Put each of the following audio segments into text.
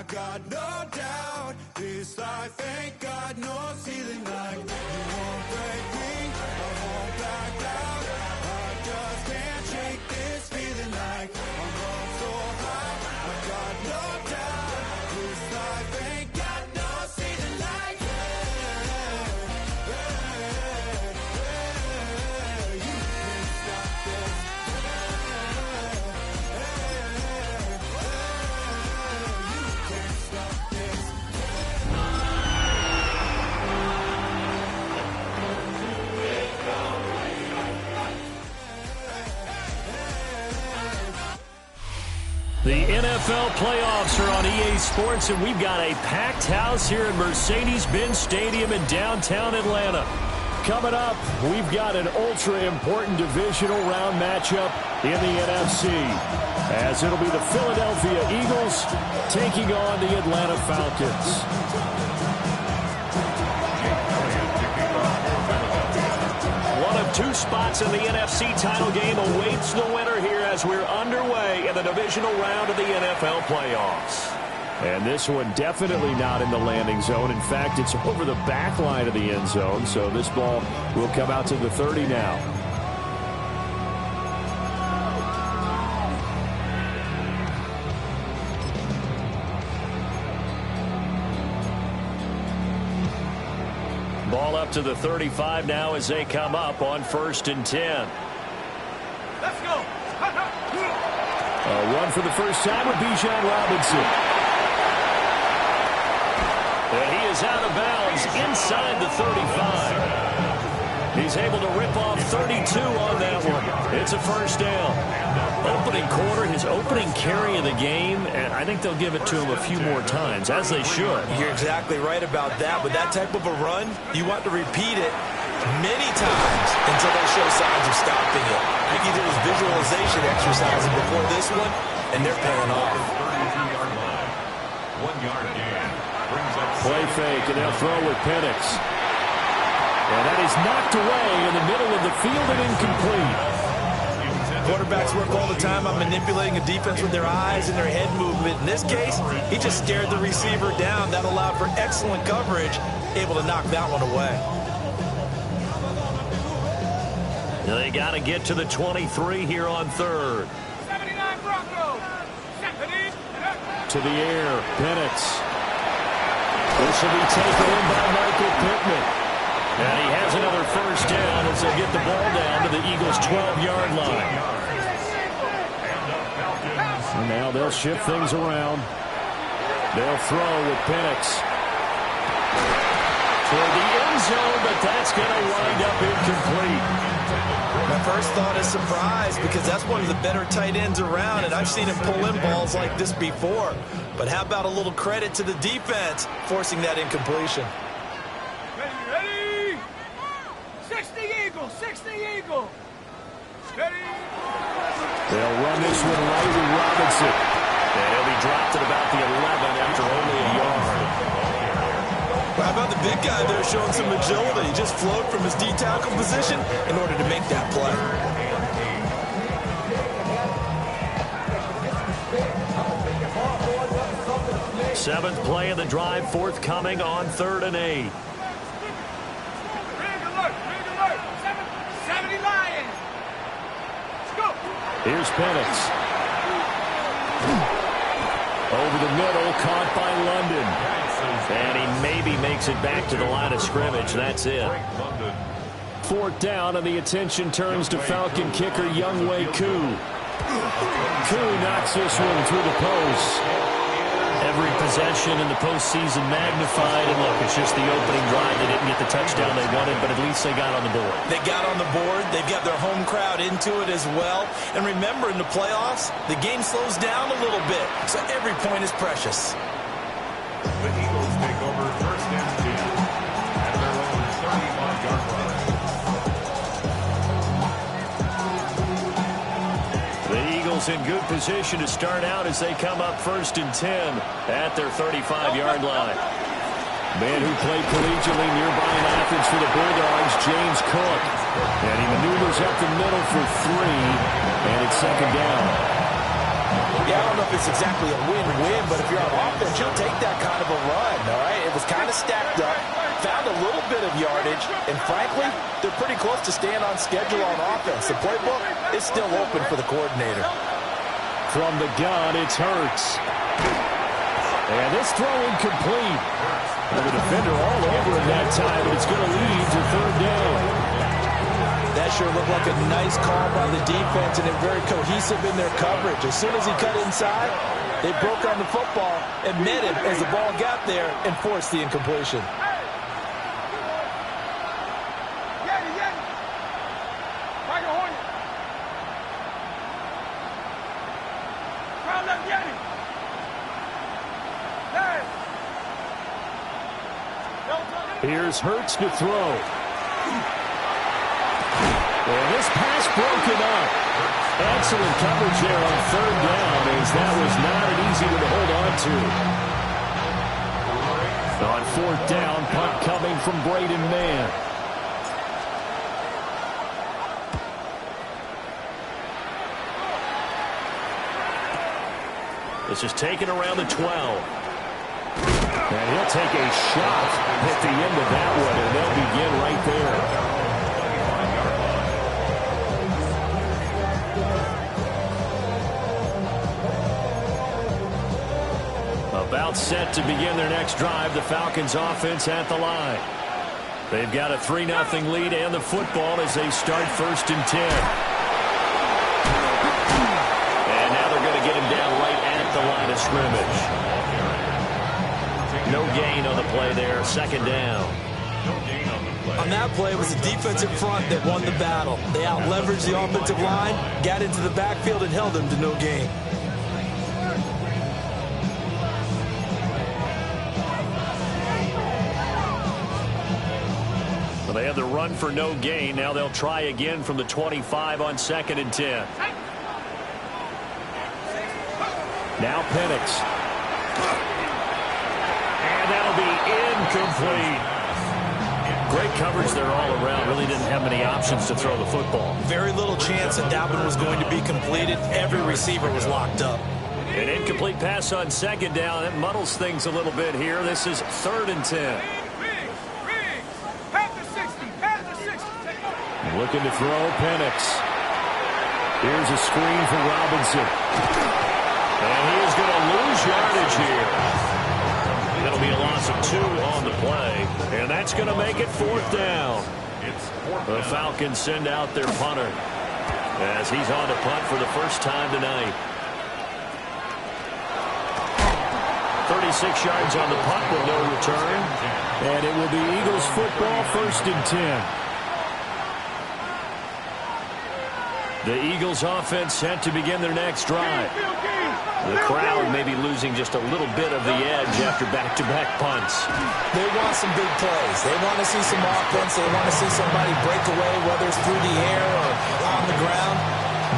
I got no doubt this life ain't got no ceiling like you won't break me, I won't back out. I just can't shake this feeling like I'm going so high. I got no doubt this life ain't got no ceiling like you can't stop this. You can't stop this. The NFL playoffs are on EA Sports, and we've got a packed house here at Mercedes-Benz Stadium in downtown Atlanta. Coming up, we've got an ultra-important divisional round matchup in the NFC, as it'll be the Philadelphia Eagles taking on the Atlanta Falcons. One of two spots in the NFC title game awaits the winner here as we're underway in the divisional round of the NFL playoffs. And this one definitely not in the landing zone. In fact, it's over the back line of the end zone, so this ball will come out to the 30 now. Ball up to the 35 now as they come up on 1st and 10. Let's go. A run for the first time with Bijan Robinson. And he is out of bounds inside the 35. He's able to rip off 32 on that one. It's a first down. Opening quarter, his opening carry of the game, and I think they'll give it to him a few more times, as they should. You're exactly right about that. With that type of a run, you want to repeat it many times until they show signs of stopping it. I think he did his visualization exercises before this one, and they're paying off. 1 yard gain. Play fake, and they'll throw with Penix. And that is knocked away in the middle of the field and incomplete. Quarterbacks work all the time on manipulating a defense with their eyes and their head movement. In this case, he just stared the receiver down. That allowed for excellent coverage, able to knock that one away. They got to get to the 23 here on 3rd. 79 Broncos. To the air, Penix. This will be taken in by Michael Pittman. And he has another first down as they get the ball down to the Eagles' 12-yard line. And now they'll shift things around. They'll throw with Penix. Toward the end zone, but that's going to wind up incomplete. My first thought is surprise, because that's one of the better tight ends around, and I've seen him pull in balls like this before. But how about a little credit to the defense forcing that incompletion? Ready? 60 Eagles. 60 Eagles. Ready? They'll run this one right with Robinson. And he'll be dropped at about the 11 after only a yard. How about the big guy there showing some agility? He just flowed from his D-tackle position in order to make that play. Seventh play of the drive, forthcoming on 3rd and 8. Rig alert. 70 Lions. Let's go. Here's Penix. Over the middle, caught by London. And he maybe makes it back to the line of scrimmage. That's it. 4th down, and the attention turns to Falcon kicker Younghoe Koo. Koo knocks this one through the post. Every possession in the postseason magnified. And look, it's just the opening drive. They didn't get the touchdown they wanted, but at least they got on the board. They got on the board. They've got their home crowd into it as well. And remember, in the playoffs, the game slows down a little bit, so every point is precious. The Eagles take over 1st and 10 at their own 35-yard line. The Eagles in good position to start out as they come up 1st and 10 at their 35-yard line. Man who played collegiately nearby in Athens for the Bulldogs, James Cook. And he maneuvers up the middle for 3, and it's 2nd down. Yeah, I don't know if it's exactly a win-win, but if you're on offense, you'll take that kind of a run, all right? It was kind of stacked up, found a little bit of yardage, and frankly, they're pretty close to staying on schedule on offense. The playbook is still open for the coordinator. From the gun, it's Hurts. And this throw incomplete. The defender all over him that time, but it's going to lead to third down. That sure looked like a nice call by the defense, and they're very cohesive in their coverage. As soon as he cut inside, they broke on the football and met him as the ball got there and forced the incompletion. Here's Hurts to throw. And this pass broken up. Excellent coverage there on third down, as that was not an easy one to hold on to. On fourth down, punt coming from Braden Mann. This is taken around the 12. And he'll take a shot at the end of that one, and they'll begin right there. About set to begin their next drive, the Falcons offense at the line. They've got a 3-0 lead and the football as they start 1st and 10. And now they're going to get him down right at the line of scrimmage. No gain on the play there, 2nd down. On that play, it was the defensive front that won the battle. They out-leveraged the offensive line, got into the backfield, and held them to no gain. Well, they had the run for no gain. Now they'll try again from the 25 on 2nd and 10. Now Penix. And that'll be incomplete. Great coverage there all around. Really didn't have many options to throw the football. Very little chance that one was going to be completed. Every receiver was locked up. An incomplete pass on 2nd down. That muddles things a little bit here. This is 3rd and 10. Looking to throw, Penix. Here's a screen for Robinson. And he is going to lose yardage here. That'll be a loss of 2 on the play. And that's going to make it 4th down. The Falcons send out their punter as he's on to punt for the first time tonight. 36 yards on the punt with no return. And it will be Eagles football, 1st and 10. The Eagles offense set to begin their next drive. The crowd may be losing just a little bit of the edge after back-to-back punts. They want some big plays. They want to see some offense. They want to see somebody break away, whether it's through the air or on the ground.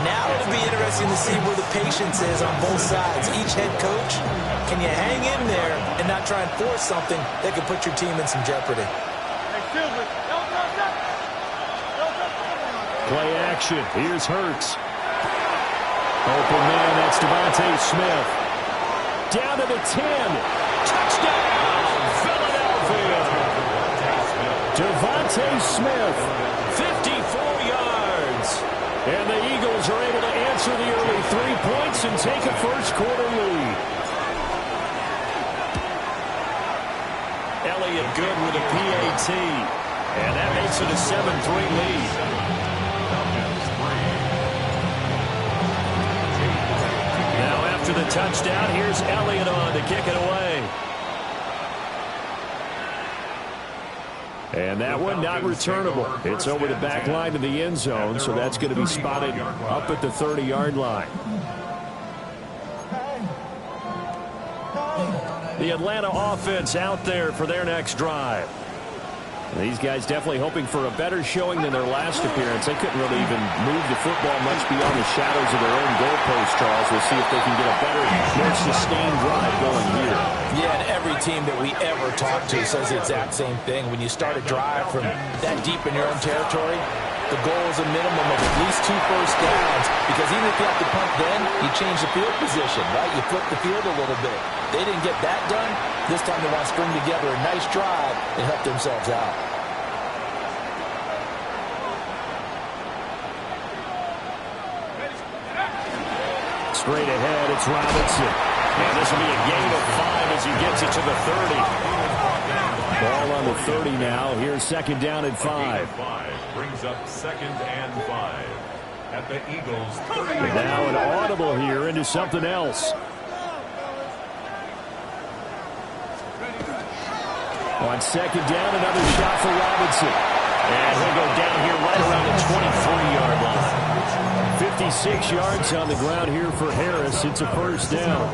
Now it'll be interesting to see where the patience is on both sides. Each head coach, can you hang in there and not try and force something that could put your team in some jeopardy? Play action. Here's Hurts. Open man, that's Devontae Smith. Down to the 10. Touchdown, Philadelphia. Devontae Smith, 54 yards. And the Eagles are able to answer the early 3 points and take a first-quarter lead. Elliott good with a PAT. And that makes it a 7-3 lead. To the touchdown, here's Elliott on to kick it away. And that one not returnable. It's over the back line of the end zone, so that's going to be spotted up at the 30-yard line. The Atlanta offense out there for their next drive. These guys definitely hoping for a better showing than their last appearance. They couldn't really even move the football much beyond the shadows of their own goalpost, Charles. We'll see if they can get a better, more sustained drive going here. Yeah, and every team that we ever talk to says the exact same thing. When you start a drive from that deep in your own territory, the goal is a minimum of at least 2 first downs, because even if you have to punt then, you change the field position, right? You flip the field a little bit. They didn't get that done. This time they want to string together a nice drive and help themselves out. Straight ahead, it's Robinson. And this will be a gain of 5 as he gets it to the 30. Ball on the 30 now. Here's second down and 5. Brings up 2nd and 5 at the Eagles' 30. Now an audible here into something else. On second down, another shot for Robinson. And he'll go down here right around the 23-yard line. 56 yards on the ground here for Harris. It's a first down.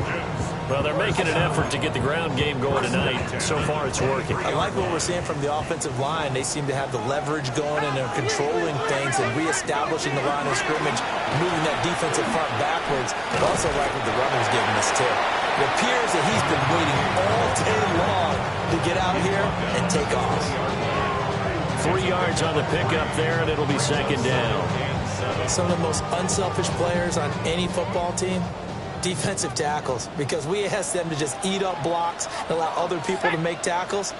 Well, they're making an effort to get the ground game going tonight. So far, it's working. I like what we're seeing from the offensive line. They seem to have the leverage going, and they're controlling things and reestablishing the line of scrimmage, moving that defensive front backwards. But also like what the runner's giving us, too. It appears that he's been waiting all day long to get out here and take off. 3 yards on the pickup there, and it'll be second down. Some of the most unselfish players on any football team, defensive tackles, because we ask them to just eat up blocks and allow other people to make tackles.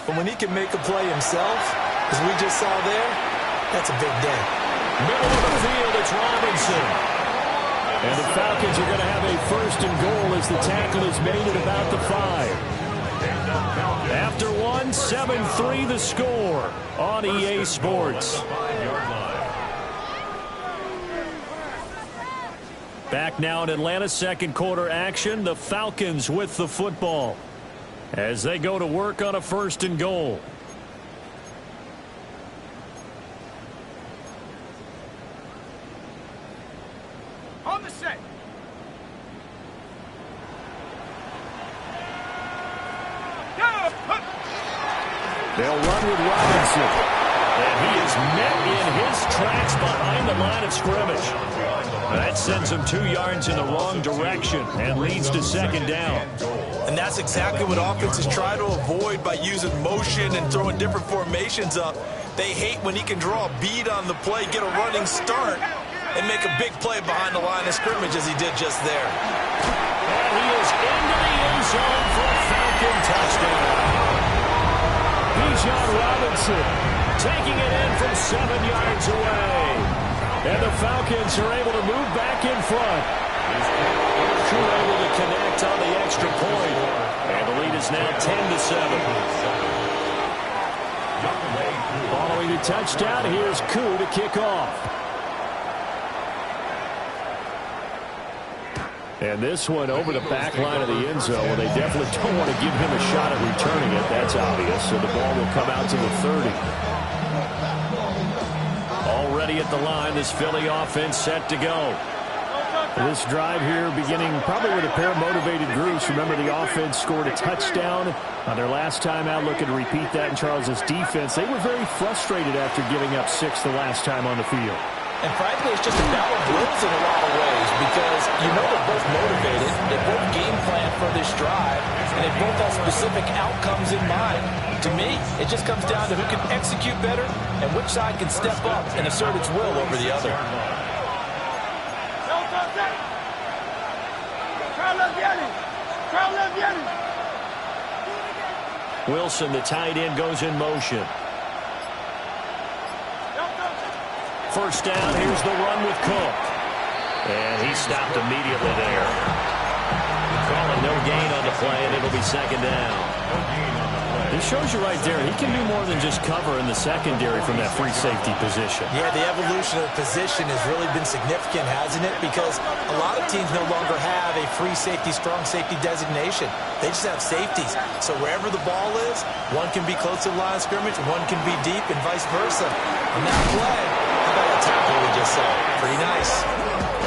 But when he can make a play himself, as we just saw there, that's a big day. Middle of the field, it's Robinson. And the Falcons are going to have a first and goal as the tackle is made at about the 5. After one, 7-3 the score on EA Sports. Back now in Atlanta, second quarter action. The Falcons with the football as they go to work on a first and goal. On the set. They'll run with Robinson. And he is met in his tracks behind the line of scrimmage. That sends him 2 yards in the wrong direction and leads to second down. And that's exactly what offenses try to avoid by using motion and throwing different formations up. They hate when he can draw a bead on the play, get a running start, and make a big play behind the line of scrimmage as he did just there. And he is into the end zone for a Falcon touchdown. Bijan Robinson taking it in from 7 yards away. And the Falcons are able to move back in front. Crew able to connect on the extra point. And the lead is now 10-7. Following the touchdown, here's Koo to kick off. And this one over the back line of the end zone. Well, they definitely don't want to give him a shot at returning it. That's obvious. So the ball will come out to the 30. Already at the line, this Philly offense set to go. This drive here beginning probably with a pair of motivated groups. Remember, the offense scored a touchdown on their last time out. Looking to repeat that in Charles's defense. They were very frustrated after giving up 6 the last time on the field. And frankly, it's just a battle of wills in a lot of ways, because you know they're both motivated, they both game plan for this drive, and they both have specific outcomes in mind. To me, it just comes down to who can execute better and which side can step up and assert its will over the other. Wilson, the tight end, goes in motion. First down, here's the run with Cook. And he stopped immediately there. Calling no gain on the play, and it'll be second down. It shows you right there, he can do more than just cover in the secondary from that free safety position. Yeah, the evolution of position has really been significant, hasn't it? Because a lot of teams no longer have a free safety, strong safety designation. They just have safeties. So wherever the ball is, one can be close to the line of scrimmage, one can be deep, and vice versa. And that play, how about that tackle we just saw? Pretty nice.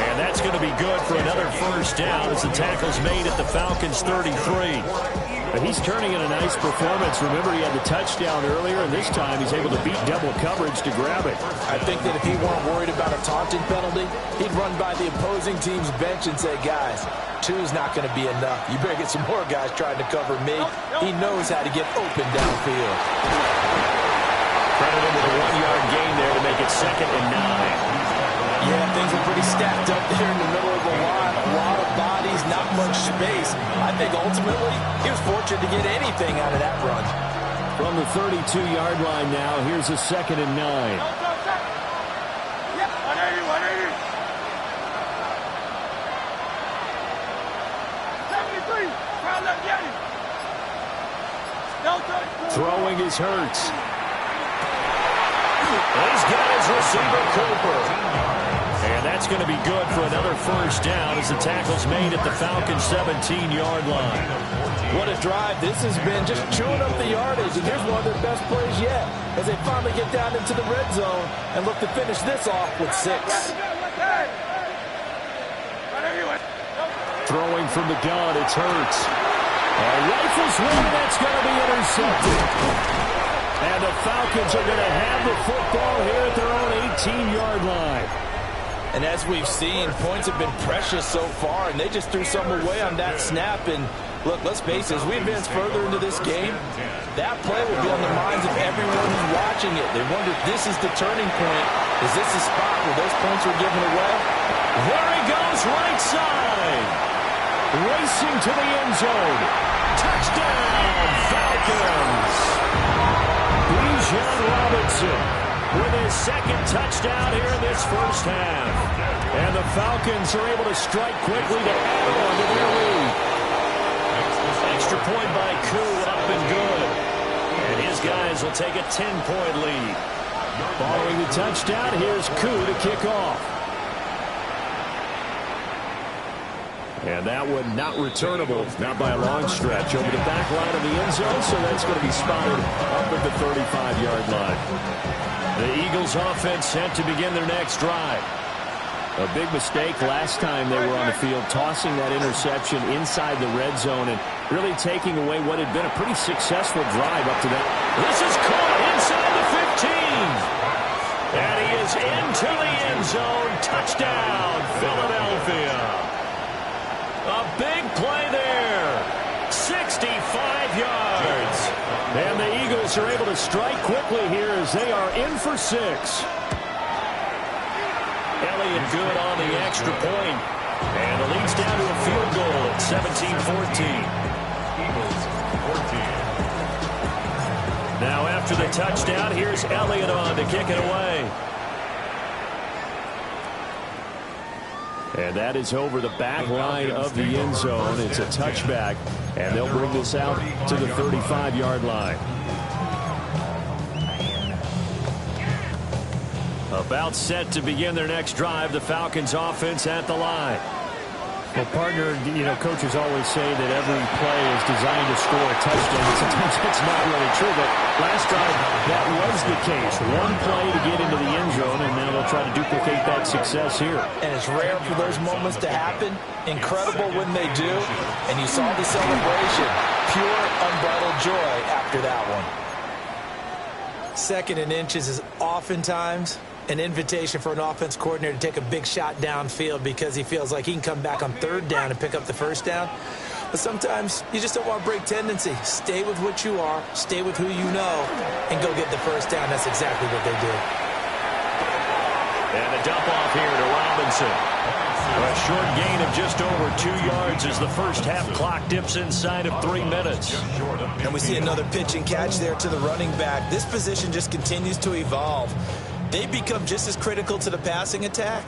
And that's going to be good for another first down as the tackle's made at the Falcons' 33. But he's turning in a nice performance. Remember, he had the touchdown earlier, and this time he's able to beat double coverage to grab it. I think that if he weren't worried about a taunting penalty, he'd run by the opposing team's bench and say, guys, 2's not going to be enough. You better get some more guys trying to cover me. He knows how to get open downfield. Credited with a 1-yard gain there to make it 2nd and 9. Yeah, things were pretty stacked up there in the middle of the line. A lot of bodies, not much space. I think ultimately he was fortunate to get anything out of that run. From the 32-yard line now, here's a 2nd and 9. 73. Throwing is Hurts. He's got his receiver, Cooper. And that's going to be good for another first down as the tackle's made at the Falcons' 17-yard line. What a drive this has been, just chewing up the yardage. And here's one of their best plays yet as they finally get down into the red zone and look to finish this off with 6. Throwing from the gun, it's Hurts. Rifles one, that's going to be intercepted. And the Falcons are going to have the football here at their own 18-yard line. And as we've seen, points have been precious so far, and they just threw some away on that snap. And look, let's face it, as we advance further into this game, that play will be on the minds of everyone who's watching it. They wonder if this is the turning point. Is this a spot where those points were given away? There he goes, right side. Racing to the end zone. Touchdown, Falcons. Bijan Robinson with his 2nd touchdown here in this first half. And the Falcons are able to strike quickly to add on to their lead. Extra point by Koo, up and good. And his guys will take a 10-point lead. Following the touchdown, here's Koo to kick off. And that one not returnable, not by a long stretch, over the back line of the end zone, so that's going to be spotted up at the 35-yard line. The Eagles offense set to begin their next drive. A big mistake last time they were on the field, tossing that interception inside the red zone and really taking away what had been a pretty successful drive up to that. This is caught inside the 15. And he is into the end zone. Touchdown, Philadelphia. A big play there. 65 yards. And the Eagles are able to strike quickly here as they are in for 6. Elliott good on the extra point. And the lead's down to a field goal at 17-14. Eagles 14. Now after the touchdown, here's Elliott on to kick it away. And that is over the back line of the end zone. It's a touchback, and they'll bring this out to the 35-yard line. About set to begin their next drive, the Falcons offense at the line. Well, partner, coaches always say that every play is designed to score a touchdown. Sometimes that's not really true, but last drive, that was the case. One play to get into the end zone, and now they'll try to duplicate that success here. And it's rare for those moments to happen. Incredible when they do. And you saw the celebration. Pure, unbridled joy after that one. 2nd and inches is oftentimes an invitation for an offense coordinator to take a big shot downfield because he feels like he can come back on 3rd down and pick up the first down. But sometimes you just don't want to break tendency. Stay with what you are, stay with who you know, and go get the first down. That's exactly what they did. And a dump off here to Robinson. A short gain of just over 2 yards as the first half clock dips inside of 3 minutes. And we see another pitch and catch there to the running back. This position just continues to evolve. They become just as critical to the passing attack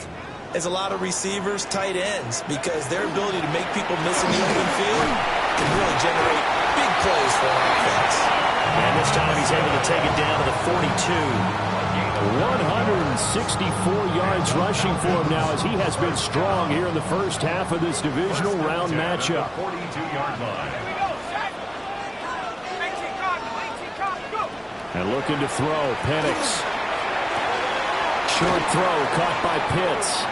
as a lot of receivers, tight ends, because their ability to make people miss in the open field can really generate big plays for an offense. And this time he's able to take it down to the 42. 164 yards rushing for him now as he has been strong here in the first half of this divisional round matchup. 42-yard line. And looking to throw, Penix. Short throw caught by Pitts.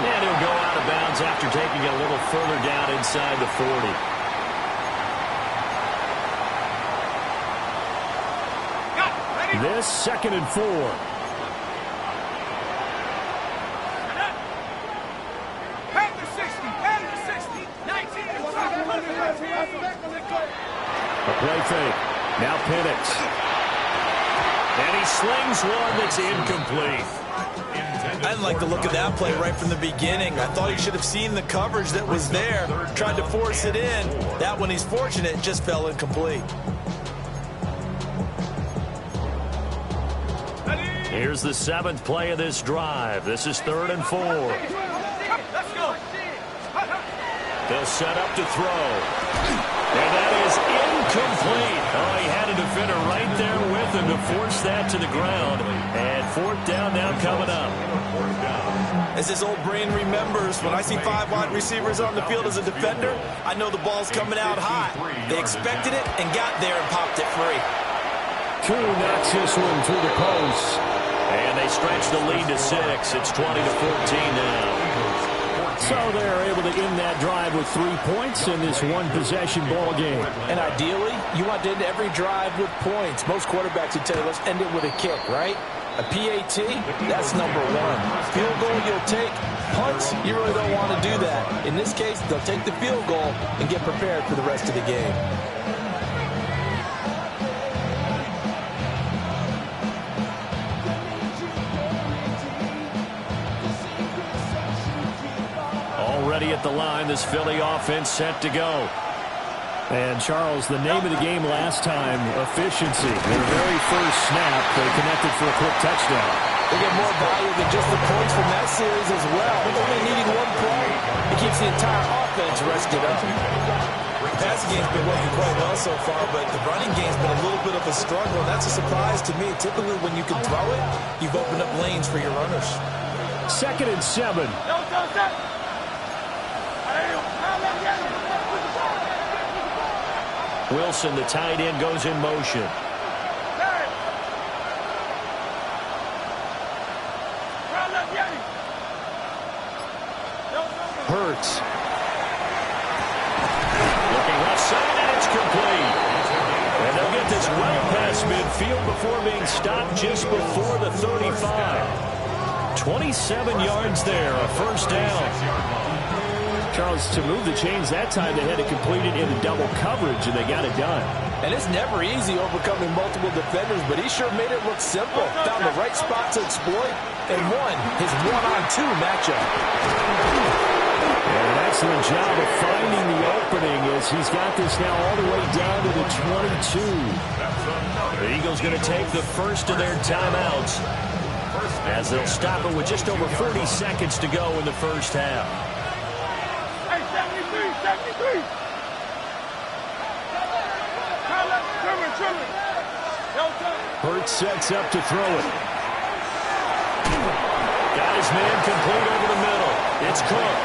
And he'll go out of bounds after taking it a little further down inside the 40. This 2nd and 4. A play fake. Now Penix. And he slings one that's incomplete. I didn't like the look of that play right from the beginning. I thought he should have seen the coverage that was there, tried to force it in. That one, he's fortunate, just fell incomplete. Here's the 7th play of this drive. This is 3rd and 4. They'll set up to throw. And that is incomplete. Oh, he had a defender right there with him to force that to the ground. And 4th down now coming up. As his old brain remembers, when I see 5 wide receivers on the field as a defender, I know the ball's coming out hot. They expected it and got there and popped it free. Koo knocks this one through the post. And they stretch the lead to 6. It's 20-14 now. So they're able to end that drive with 3 points in this one-possession ball game. And ideally, you want to end every drive with points. Most quarterbacks would tell you, let's end it with a kick, right? A PAT, that's number 1. Field goal you'll take. Punts, you really don't want to do that. In this case, they'll take the field goal and get prepared for the rest of the game. Already at the line, this Philly offense set to go. And, Charles, the name of the game last time, efficiency. Their very first snap, they connected for a quick touchdown. They get more value than just the points from that series as well. Only needing 1 play, it keeps the entire offense rested up. The passing game's been working quite well so far, but the running game's been a little bit of a struggle, and that's a surprise to me. Typically, when you can throw it, you've opened up lanes for your runners. 2nd and 7. Wilson, the tight end, goes in motion. Hurts. Looking left side, and it's complete. And they'll get this well past midfield before being stopped just before the 35. 27 yards there, a 1st down. Charles, to move the chains that time, they had to complete it into double coverage, and they got it done. And it's never easy overcoming multiple defenders, but he sure made it look simple. Found the right spot to exploit and won his 1-on-2 matchup. An excellent job of finding the opening as he's got this now all the way down to the 22. The Eagles going to take the first of their timeouts as they'll stop it with just over 40 seconds to go in the first half. 73. Hurts sets up to throw it. Got his man complete over the middle. It's Cook.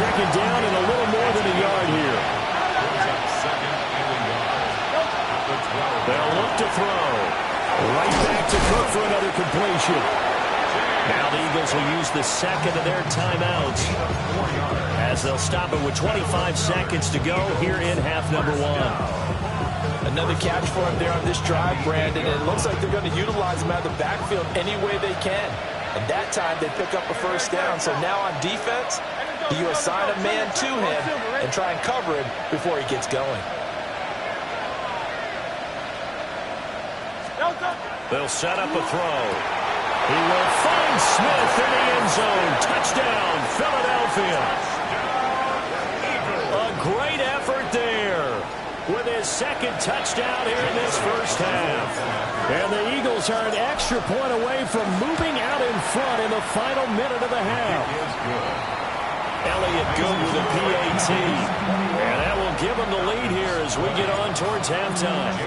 2nd down and a little more than a yard here. They'll look to throw. Right back to Cook for another completion. Now the Eagles will use the 2nd of their timeouts as they'll stop it with 25 seconds to go here in half number 1. Another catch for him there on this drive, Brandon, and it looks like they're going to utilize him out of the backfield any way they can. And that time they pick up a 1st down. So now on defense, you assign a man to him and try and cover him before he gets going. They'll set up a throw. He will find Smith in the end zone. Touchdown, Philadelphia. A great effort there with his 2nd touchdown here in this first half. And the Eagles are an extra point away from moving out in front in the final minute of the half. Elliott good with a PAT. And that will give him the lead here as we get on towards halftime.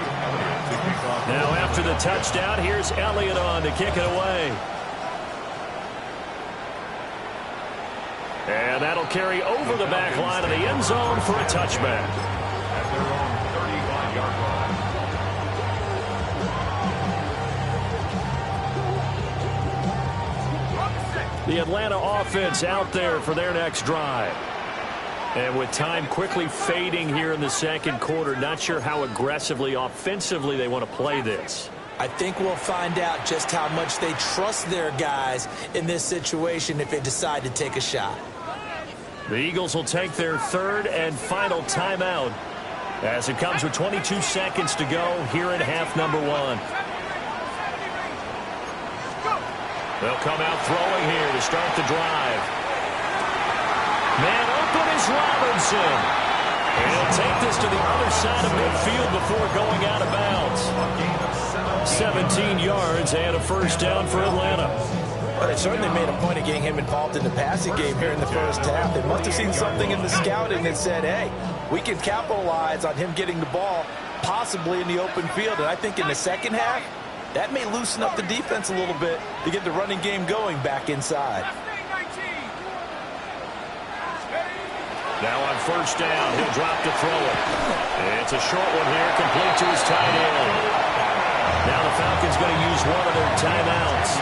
Now after the touchdown, here's Elliott on to kick it away. And that'll carry over the back line of the end zone for a touchback. At their own 35-yard line. The Atlanta offense out there for their next drive. And with time quickly fading here in the 2nd quarter, not sure how aggressively, offensively they want to play this. I think we'll find out just how much they trust their guys in this situation if they decide to take a shot. The Eagles will take their 3rd and final timeout as it comes with 22 seconds to go here in half number 1. They'll come out throwing here to start the drive. Man open is Robinson. And he'll take this to the other side of midfield before going out of bounds. 17 yards and a first down for Atlanta. Well, they certainly made a point of getting him involved in the passing game here in the first half. They must have seen something in the scouting that said, hey, we can capitalize on him getting the ball possibly in the open field. And I think in the second half, that may loosen up the defense a little bit to get the running game going back inside. Now on first down, he'll drop to throw it. It's a short one here, complete to his tight end. Now the Falcons going to use one of their timeouts.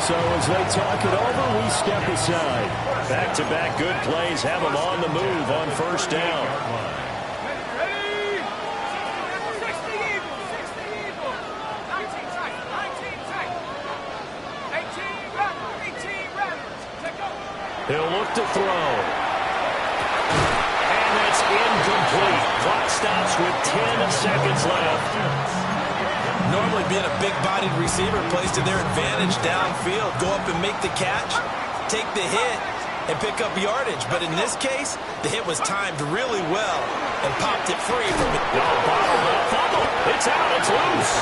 So as they talk it over, we step aside. Back-to-back good plays have them on the move on first down. He'll look to throw. And that's incomplete. Clock stops with 10 seconds left. Normally being a big-bodied receiver plays to their advantage downfield. Go up and make the catch, take the hit, and pick up yardage. But in this case, the hit was timed really well and popped it free from it. Fumble. It's out. It's loose.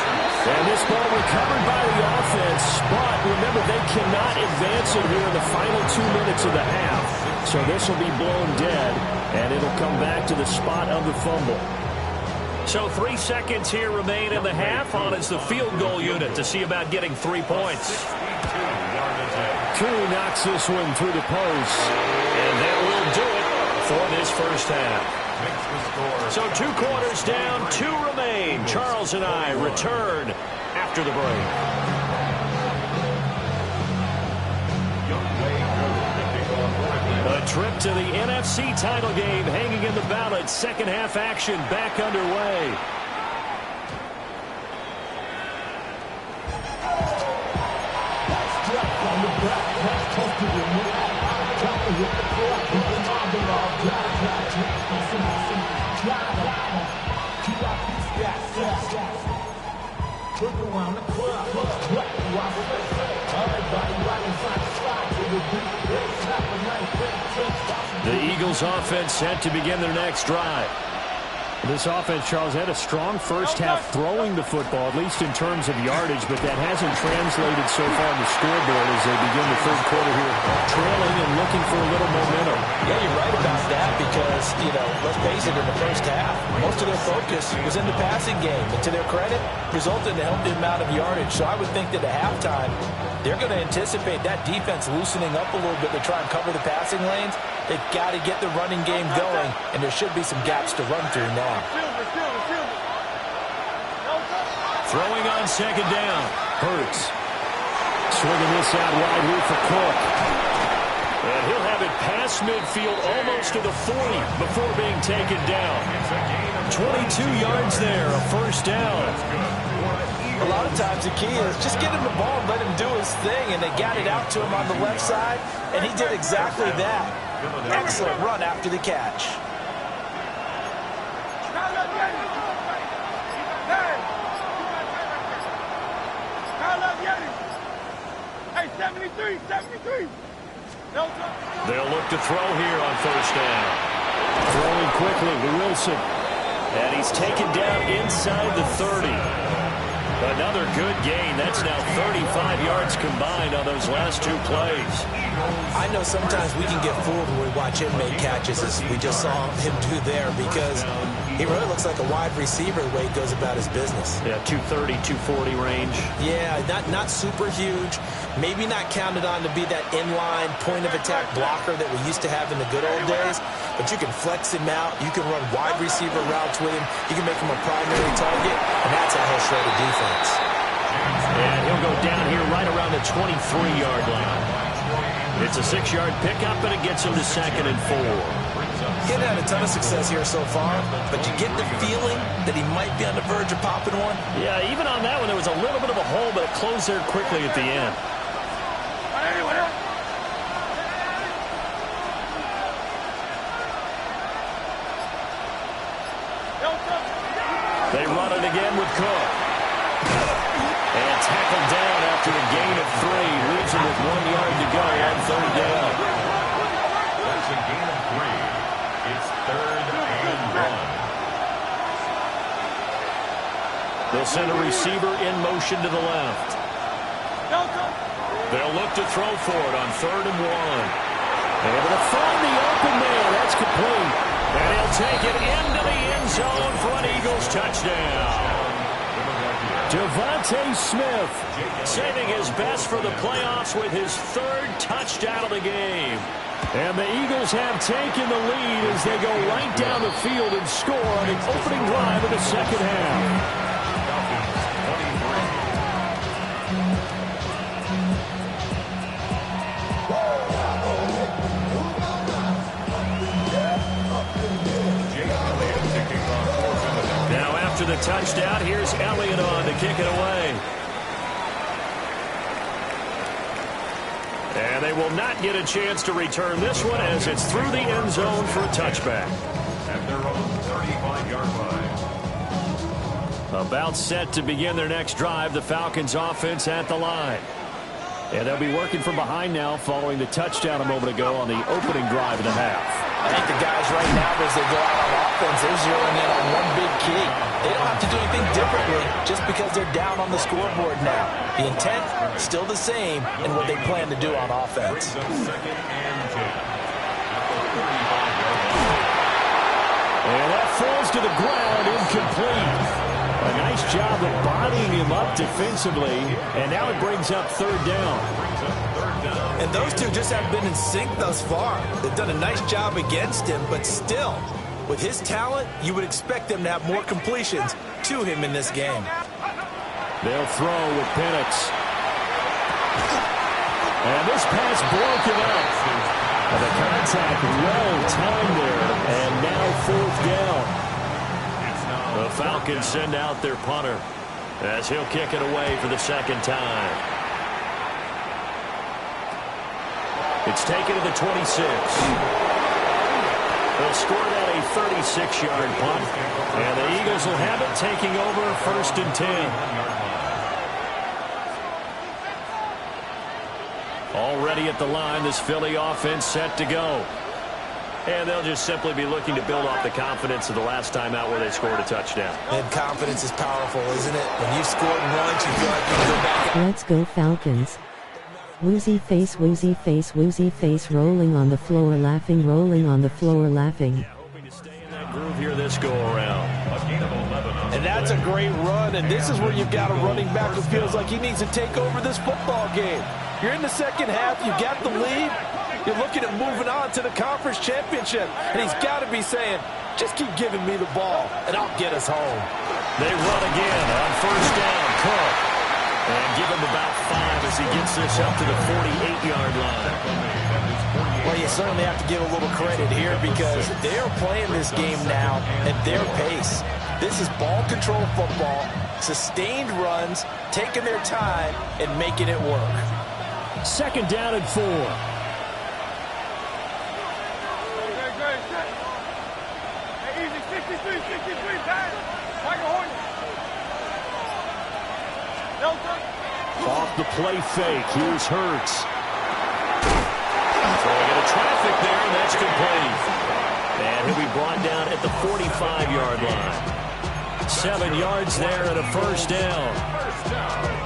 And this ball recovered by the offense. But remember, they cannot advance it here in the final 2 minutes of the half. So this will be blown dead, and it'll come back to the spot of the fumble. So 3 seconds here remain in the half. On is the field goal unit to see about getting 3 points. Koo knocks this one through the post. And that will do it for this first half. So 2 quarters down, 2 remain. Charles and I return after the break. A trip to the NFC title game hanging in the balance. Second half action back underway. The Eagles offense set to begin their next drive. This offense, Charles, had a strong first half throwing the football, at least in terms of yardage, but that hasn't translated so far on the scoreboard as they begin the third quarter here, trailing and looking for a little momentum. Yeah, you're right about that because, let's face it, in the first half, most of their focus was in the passing game. And to their credit, resulted in a healthy amount of yardage. So I would think that at halftime, they're going to anticipate that defense loosening up a little bit to try and cover the passing lanes. They've got to get the running game going, and there should be some gaps to run through now. Throwing on second down. Hurts. Swinging this out wide here for Cook. And he'll have it past midfield almost to the 40 before being taken down. 22 yards there, a first down. A lot of times the key is just get him the ball and let him do his thing, and they got it out to him on the left side, and he did exactly that. Excellent run after the catch. Hey, 73. They'll look to throw here on first down. Throwing quickly to Wilson. And he's taken down inside the 30. Another good gain. That's now 35 yards combined on those last 2 plays. I know sometimes we can get fooled when we watch him make catches, as we just saw him do there, because he really looks like a wide receiver the way he goes about his business. Yeah, 230, 240 range. Yeah, not super huge. Maybe not counted on to be that inline point-of-attack blocker that we used to have in the good old days, but you can flex him out. You can run wide receiver routes with him. You can make him a primary target, and that's how he'll show the defense. And he'll go down here right around the 23-yard line. It's a 6-yard pickup, and it gets him to 2nd and 4. He hasn't had a ton of success here so far, but you get the feeling that he might be on the verge of popping one. Yeah, even on that one, there was a little bit of a hole, but it closed there quickly at the end. They run it again with Cook. And tackled down after a gain of 3. Leaves him with 1 yard to go on third down. That's a gain of 3. It's 3rd and 1. They'll send a receiver in motion to the left. They'll look to throw for it on 3rd and 1. Able to find the open man. That's complete. And he'll take it into the end zone for an Eagles touchdown. Devontae Smith saving his best for the playoffs with his 3rd touchdown of the game. And the Eagles have taken the lead as they go right down the field and score on the opening drive of the second half. After the touchdown, here's Elliott on to kick it away. And they will not get a chance to return this one as it's through the end zone for a touchback. At their own 35-yard line. About set to begin their next drive, the Falcons offense at the line. And they'll be working from behind now following the touchdown a moment ago on the opening drive of the half. I think the guys right now, as they go out on offense, they're zeroing in on one big key. They don't have to do anything differently just because they're down on the scoreboard now. The intent, still the same in what they plan to do on offense. And that falls to the ground, incomplete. A nice job of bodying him up defensively, and now it brings up 3rd down. And those two just have been in sync thus far. They've done a nice job against him, but still, with his talent, you would expect them to have more completions to him in this game. They'll throw with Penix. And this pass broken up. And the contact well timed there, and now 4th down. The Falcons send out their punter as he'll kick it away for the 2nd time. It's taken to the 26. They'll score that a 36-yard punt, and the Eagles will have it taking over 1st and 10. Already at the line, this Philly offense set to go. And they'll just simply be looking to build off the confidence of the last time out where they scored a touchdown. And confidence is powerful, isn't it? When you've scored once, you feel like you can go back. Let's go Falcons. Woozy face, rolling on the floor laughing, rolling on the floor laughing. Hoping to stay in that groove here this go around. And that's a great run, and this is where you've got a running back who feels like he needs to take over this football game. You're in the second half, you got the lead, you're looking at moving on to the conference championship, and he's got to be saying, just keep giving me the ball, and I'll get us home. They run again on 1st down, Cook. And give him about 5 as he gets this up to the 48-yard line. Well, you certainly have to give a little credit here because they're playing this game now at their pace. This is ball control football, sustained runs, taking their time, and making it work. 2nd down and 4. Hey, easy, 63, pass. Michael Horton. Off the play fake, here's Hurts. Throwing into traffic there, and that's complete. And he'll be brought down at the 45-yard line. 7 yards there and a 1st down.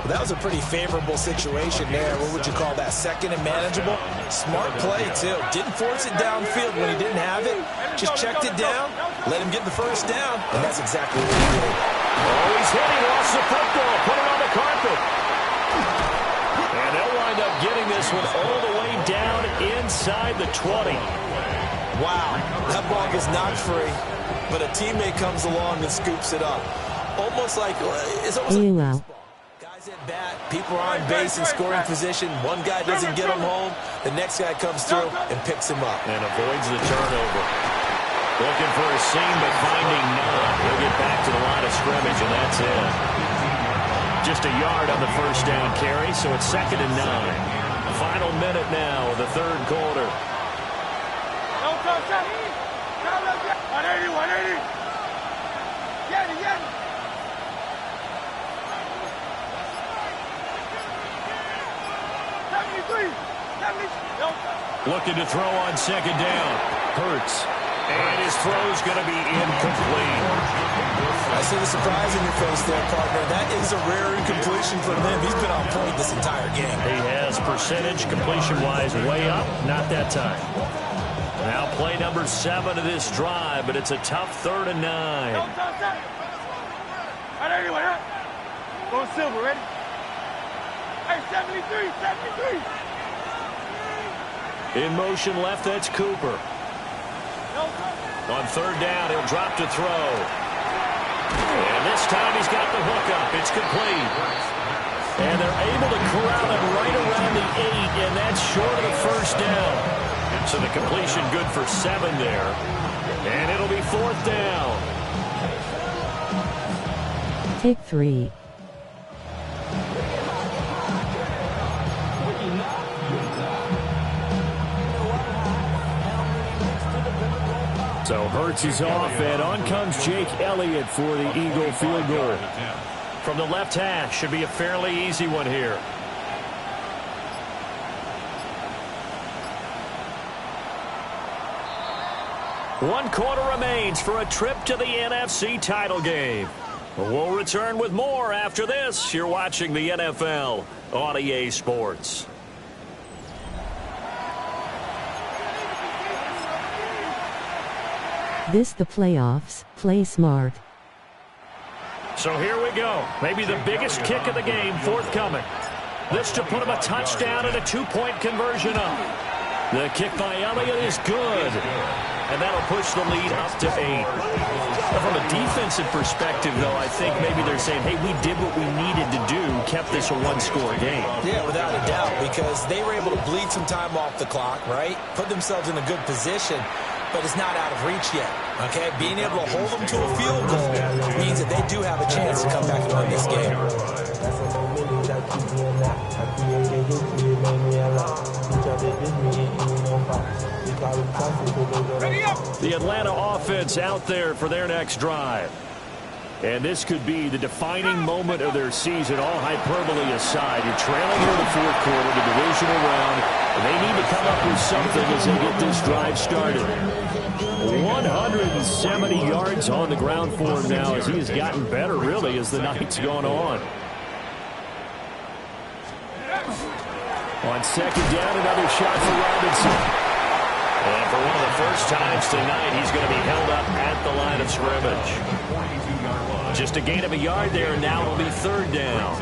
Well, that was a pretty favorable situation there. What would you call that? 2nd and manageable? Smart play, too. Didn't force it downfield when he didn't have it. Just checked it down, let him get the 1st down, and that's exactly what he did. Oh, he's hit. He lost the football. Put it on the carpet. And they'll wind up getting this one all the way down inside the 20. Wow, that ball gets knocked free, but a teammate comes along and scoops it up. Almost like, it's almost like wow. Guys at bat, people are on base in scoring position. One guy doesn't get him home, the next guy comes through and picks him up. And avoids the turnover. Looking for a seam, but finding none. He'll get back to the line of scrimmage, and that's it. Just a yard on the 1st down carry, so it's 2nd and 9. Final minute now of the 3rd quarter. 180. Get it. Looking to throw on second down. Hurts. And his throw's going to be incomplete. I see the surprise in your face there, partner. That is a rare incompletion from him. He's been on point this entire game. He has percentage completion-wise way up. Not that time. Now play number 7 of this drive, but it's a tough 3rd and 9. Go Silver, ready? Hey, 73, 73. In motion left, that's Cooper. On 3rd down, he'll drop to throw. And this time he's got the hook up. It's complete. And they're able to corral him right around the 8, and that's short of the 1st down. So the completion good for 7 there. And it'll be 4th down. Take 3. So Hurts is off, and on comes Jake Elliott for the Eagle field goal. From the left hash, should be a fairly easy one here. One quarter remains for a trip to the NFC title game. We'll return with more after this. You're watching the NFL on EA Sports. This the playoffs, play smart. So here we go. Maybe the biggest kick of the game forthcoming. This to put him a touchdown and a 2-point conversion up. The kick by Elliott is good. And that'll push the lead up to 8. From a defensive perspective, though, I think maybe they're saying, hey, we did what we needed to do, kept this a 1-score game. Yeah, without a doubt, because they were able to bleed some time off the clock, right? Put themselves in a good position, but it's not out of reach yet, okay? Being able to hold them to a field goal means that they do have a chance to come back and win this game. The Atlanta offense out there for their next drive. And this could be the defining moment of their season, all hyperbole aside. You're trailing here in the 4th quarter, the divisional round, and they need to come up with something as they get this drive started. 170 yards on the ground for him now as he has gotten better, really, as the night's gone on. On 2nd down, another shot for Robinson. And for one of the first times tonight, he's going to be held up at the line of scrimmage. Just a gain of a yard there, and now it'll be 3rd down.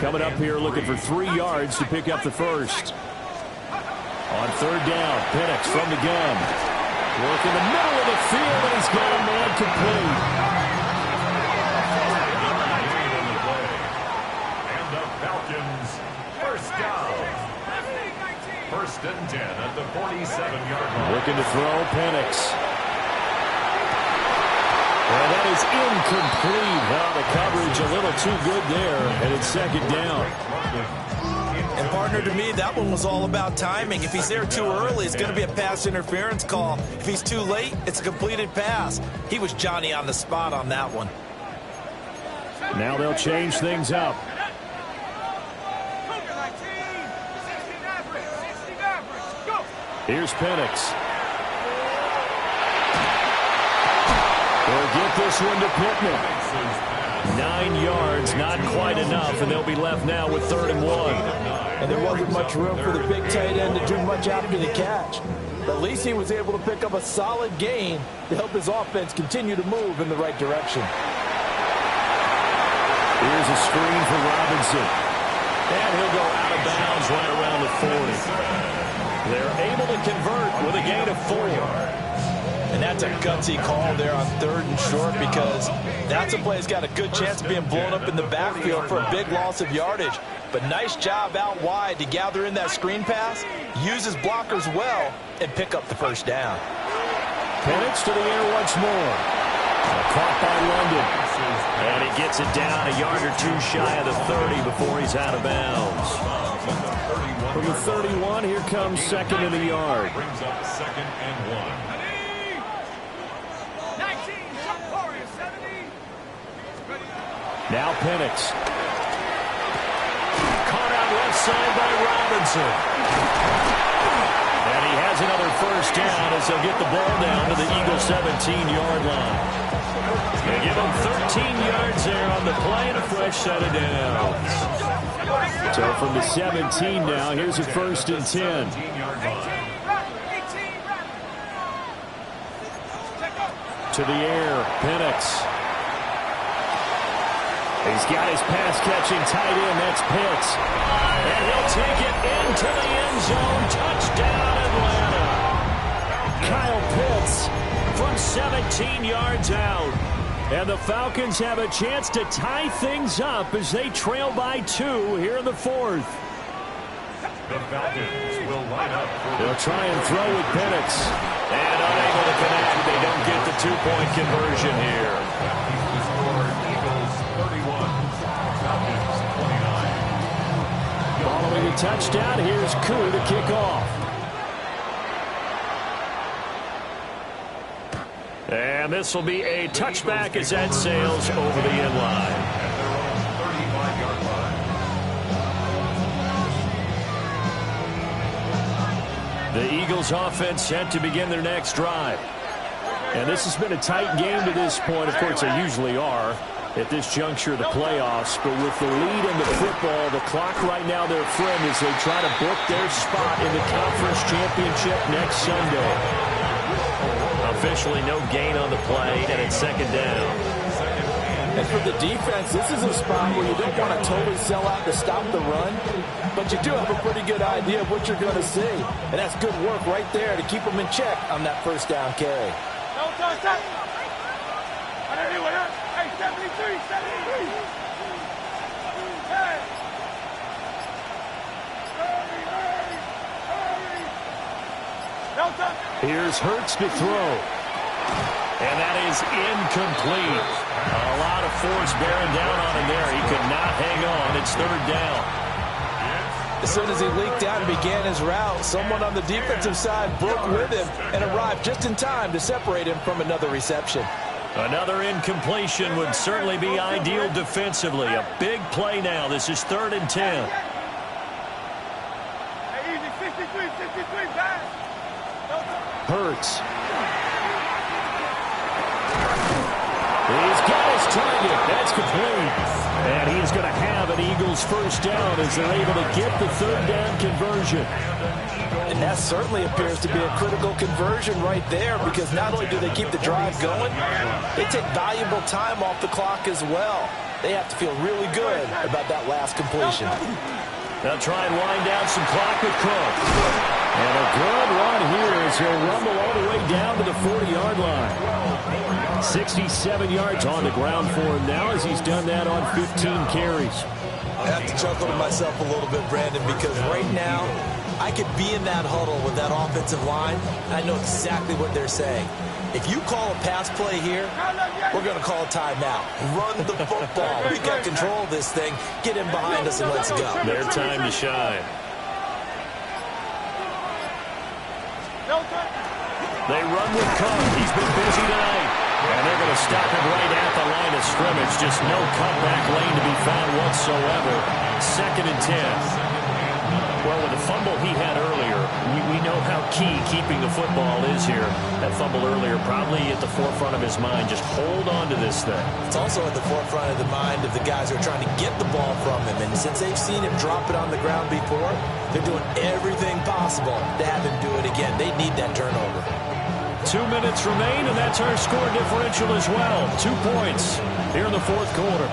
Coming up here looking for 3 yards to pick up the first. On 3rd down, Penix from the gun. Work in the middle of the field, and he's got a man complete. And the Falcons, 1st down. 1st and 10 at the 47-yard line. Looking to throw, Penix. Well, that is incomplete. Well, the coverage a little too good there, and it's 2nd down. And partner, to me, that one was all about timing. If he's there too early, it's going to be a pass interference call. If he's too late, it's a completed pass. He was Johnny on the spot on that one. Now they'll change things up. Here's Penix. They'll get this one to Pittman. 9 yards, not quite enough, and they'll be left now with 3rd and 1. And there wasn't much room for the big tight end to do much after the catch. But at least he was able to pick up a solid gain to help his offense continue to move in the right direction. Here's a screen for Robinson. And he'll go out of bounds right around the 40. They're able to convert with a gain of 4. And that's a gutsy call there on 3rd and short, because that's a play that's got a good chance of being blown up in the backfield for a big loss of yardage. But nice job out wide to gather in that screen pass, use his blockers well, and pick up the 1st down. Penix to the air once more. Caught by London. And he gets it down a yard or 2 shy of the 30 before he's out of bounds. From the 31, here comes 2nd in the yard. Brings up 2nd and 1. Now Penix. Caught out left side by Robinson. And he has another first down as they'll get the ball down to the Eagles' 17-yard line. They give him 13 yards there on the play and a fresh set of downs. So from the 17 now, here's a first and 10. To the air, Penix. He's got his pass-catching tight end. That's Pitts. And he'll take it into the end zone. Touchdown, Atlanta. Kyle Pitts from 17 yards out. And the Falcons have a chance to tie things up as they trail by 2 here in the fourth. The Falcons will line up. They'll try and throw with Penix. And unable to connect. They don't get the two-point conversion here. The score, Eagles 31, Falcons 29. Following the touchdown, here's Koo to kick off. And this will be a touchback as that sails over the end line. At their own 35-yard line. The Eagles offense set to begin their next drive. And this has been a tight game to this point. Of course, they usually are at this juncture of the playoffs. But with the lead in the football, the clock right now their friend as they try to book their spot in the conference championship next Sunday. Officially no gain on the play, and it's second down. And for the defense, this is a spot where you don't want to totally sell out to stop the run, but you do have a pretty good idea of what you're going to see. And that's good work right there to keep them in check on that first down carry. Hey, 73, 73. Hey. Here's Hurts to throw. And that is incomplete. A lot of force bearing down on him there. He could not hang on. It's third down. As soon as he leaked out and began his route, someone on the defensive side broke with him and arrived just in time to separate him from another reception. Another incompletion would certainly be ideal defensively. A big play now. This is 3rd and 10. Hey, easy, 63, 63, pass. Hurts. He's got his target. That's complete. And he's going to have an Eagles first down as they're able to get the third down conversion. And that certainly appears to be a critical conversion right there, because not only do they keep the drive going, they take valuable time off the clock as well. They have to feel really good about that last completion. They'll try and wind down some clock with Cook. And a good run here as he'll rumble all the way down to the 40-yard line. 67 yards on the ground for him now as he's done that on 15 carries. I have to chuckle to myself a little bit, Brandon, because right now I could be in that huddle with that offensive line, and I know exactly what they're saying. If you call a pass play here, we're going to call a timeout. Run the football. We got control of this thing. Get in behind us and let's go. Their time to shine. They run with Cook. He's been busy tonight. And they're going to stop him right at the line of scrimmage. Just no cutback lane to be found whatsoever. 2nd and 10. Well, with the fumble he had earlier, we know how key keeping the football is here. That fumble earlier probably at the forefront of his mind. Just hold on to this thing. It's also at the forefront of the mind of the guys who are trying to get the ball from him. And since they've seen him drop it on the ground before, they're doing everything possible to have him do it again. They need that turnover. 2 minutes remain, and that's our score differential as well. 2 points here in the fourth quarter.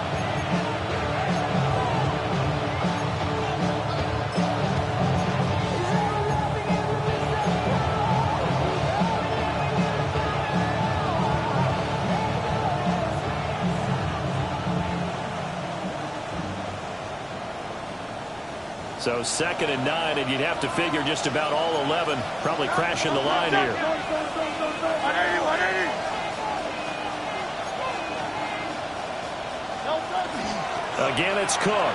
So 2nd and 9, and you'd have to figure just about all 11 probably crashing the line here. 180, 180. Again, it's Cook.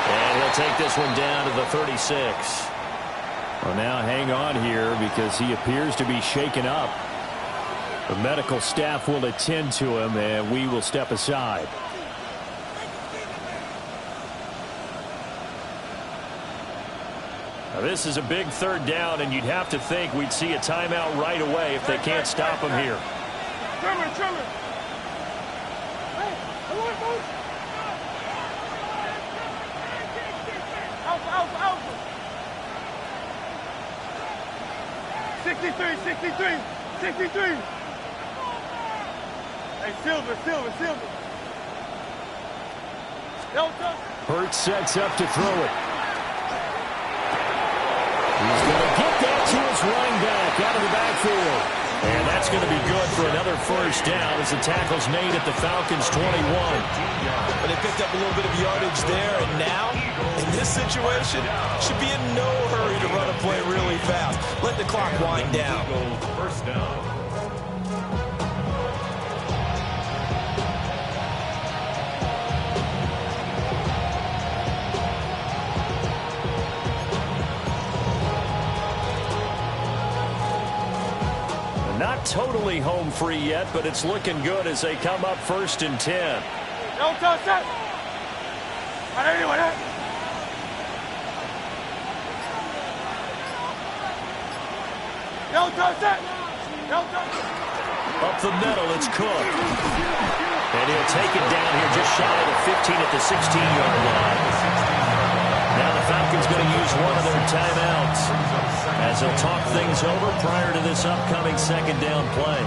And he'll take this one down to the 36. Well, now hang on here because he appears to be shaken up. The medical staff will attend to him, and we will step aside. Now, this is a big third down, and you'd have to think we'd see a timeout right away if they can't stop him here. Trimmer. Alpha. 63. Hey, Silver. Hurts sets up to throw it. He's going to get that to his running back out of the backfield. And that's going to be good for another first down as the tackle's made at the Falcons' 21. But they picked up a little bit of yardage there, and now, in this situation, should be in no hurry to run a play really fast. Let the clock wind down. First down. Not totally home free yet, but it's looking good as they come up 1st and 10. Don't touch that. Up the middle, it's Cook. And he'll take it down here just shy of the 15 at the 16-yard line. Now the Falcons going to use one of their timeouts as they'll talk things over prior to this upcoming second down play.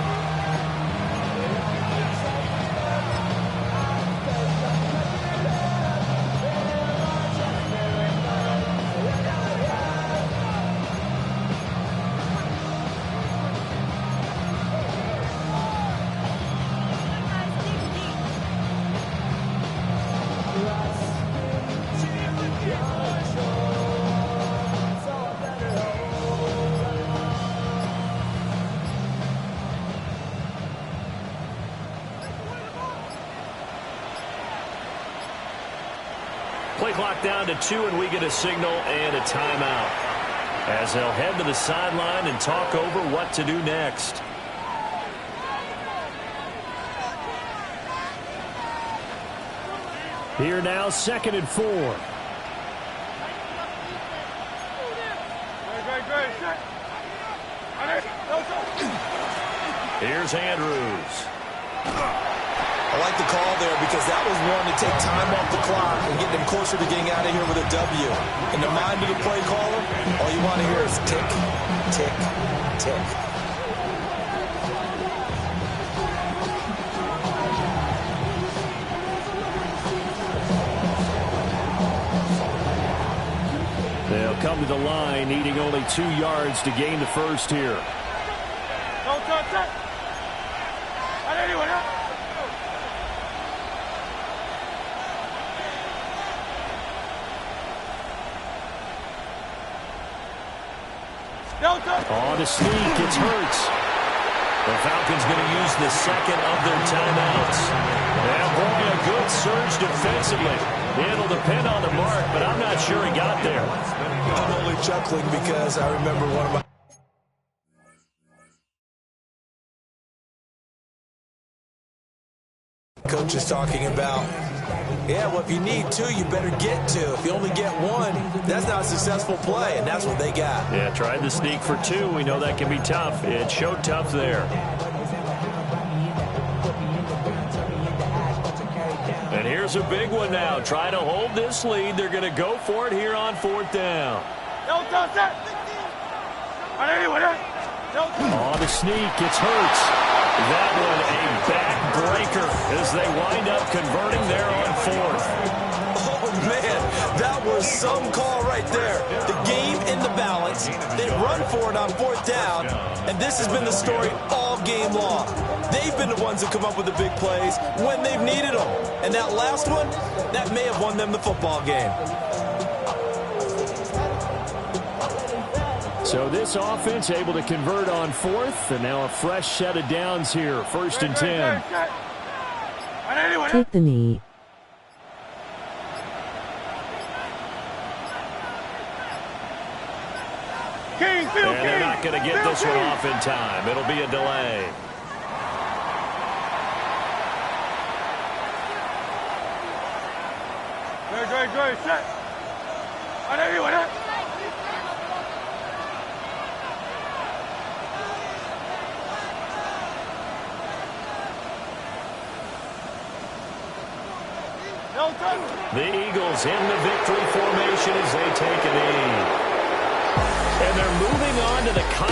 Play clock down to 2, and we get a signal and a timeout as they'll head to the sideline and talk over what to do next. Here now, 2nd and 4. Here's Andrews. I like the call there because that was one to take time off the clock and get them closer to getting out of here with a W. In the mind of the play caller, all you want to hear is tick, tick, tick. They'll come to the line, needing only 2 yards to gain the first here. Don't touch that. On the sneak, it's Hurts. The Falcons going to use the second of their timeouts. And boy, a good surge defensively. It'll depend on the mark, but I'm not sure he got there. I'm only chuckling because I remember one of my coaches talking about, yeah, well, if you need 2, you better get 2. If you only get 1, that's not a successful play, and that's what they got. Yeah, tried the sneak for 2. We know that can be tough. It showed tough there. And here's a big one now. Try to hold this lead. They're going to go for it here on 4th down. Don't touch that. On the sneak, it's Hurts. That one a backbreaker as they wind up converting there on 4th. Oh, man, that was some call right there. The game in the balance. They run for it on 4th down, and this has been the story all game long. They've been the ones that come up with the big plays when they've needed them. And that last one, that may have won them the football game. So this offense able to convert on 4th, and now a fresh set of downs here, 1st and 10. Take the knee. And they're not going to get this one off in time. It'll be a delay. Great, set. The Eagles in the victory formation as they take a knee. And they're moving on to the conference.